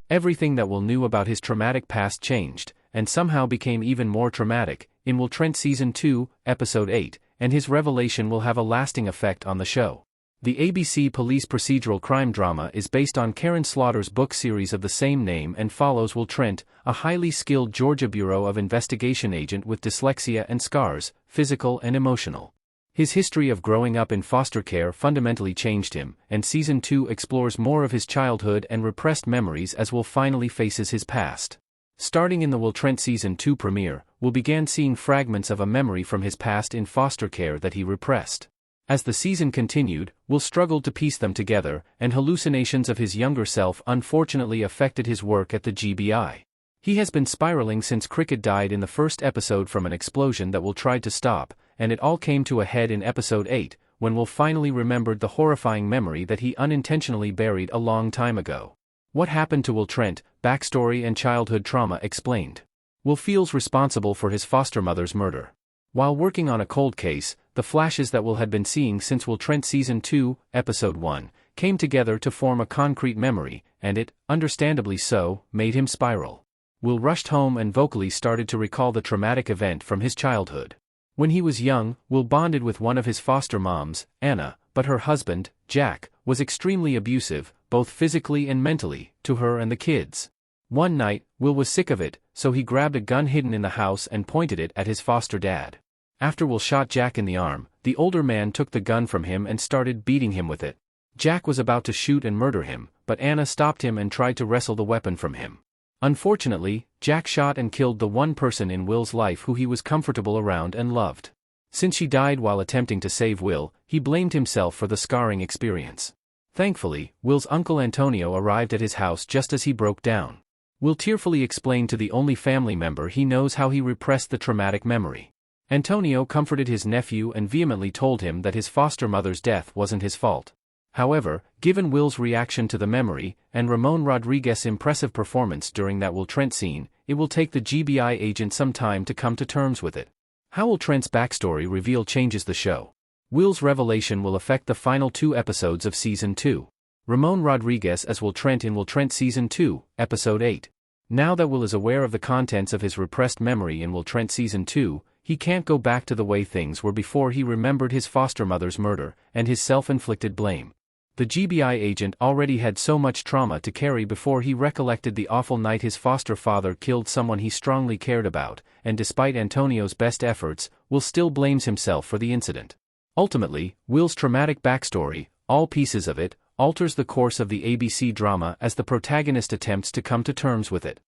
Everything that Will knew about his traumatic past changed, and somehow became even more traumatic, in Will Trent Season 2, Episode 8, and his revelation will have a lasting effect on the show. The ABC police procedural crime drama is based on Karen Slaughter's book series of the same name and follows Will Trent, a highly skilled Georgia Bureau of Investigation agent with dyslexia and scars, physical and emotional. His history of growing up in foster care fundamentally changed him, and Season 2 explores more of his childhood and repressed memories as Will finally faces his past. Starting in the Will Trent Season 2 premiere, Will began seeing fragments of a memory from his past in foster care that he repressed. As the season continued, Will struggled to piece them together, and hallucinations of his younger self unfortunately affected his work at the GBI. He has been spiraling since Cricket died in the first episode from an explosion that Will tried to stop, and it all came to a head in Episode 8, when Will finally remembered the horrifying memory that he unintentionally buried a long time ago. What happened to Will Trent, backstory and childhood trauma explained. Will feels responsible for his foster mother's murder. While working on a cold case, the flashes that Will had been seeing since Will Trent Season 2, Episode 1, came together to form a concrete memory, and it, understandably so, made him spiral. Will rushed home and vocally started to recall the traumatic event from his childhood. When he was young, Will bonded with one of his foster moms, Anna, but her husband, Jack, was extremely abusive, both physically and mentally, to her and the kids. One night, Will was sick of it, so he grabbed a gun hidden in the house and pointed it at his foster dad. After Will shot Jack in the arm, the older man took the gun from him and started beating him with it. Jack was about to shoot and murder him, but Anna stopped him and tried to wrestle the weapon from him. Unfortunately, Jack shot and killed the one person in Will's life who he was comfortable around and loved. Since she died while attempting to save Will, he blamed himself for the scarring experience. Thankfully, Will's uncle Antonio arrived at his house just as he broke down. Will tearfully explained to the only family member he knows how he repressed the traumatic memory. Antonio comforted his nephew and vehemently told him that his foster mother's death wasn't his fault. However, given Will's reaction to the memory, and Ramon Rodriguez's impressive performance during that Will Trent scene, it will take the GBI agent some time to come to terms with it. How Will Trent's backstory reveal changes the show. Will's revelation will affect the final 2 episodes of Season 2. Ramon Rodriguez as Will Trent in Will Trent Season 2, Episode 8. Now that Will is aware of the contents of his repressed memory in Will Trent Season 2, he can't go back to the way things were before he remembered his foster mother's murder, and his self-inflicted blame. The GBI agent already had so much trauma to carry before he recollected the awful night his foster father killed someone he strongly cared about, and despite Antonio's best efforts, Will still blames himself for the incident. Ultimately, Will's traumatic backstory, all pieces of it, alters the course of the ABC drama as the protagonist attempts to come to terms with it.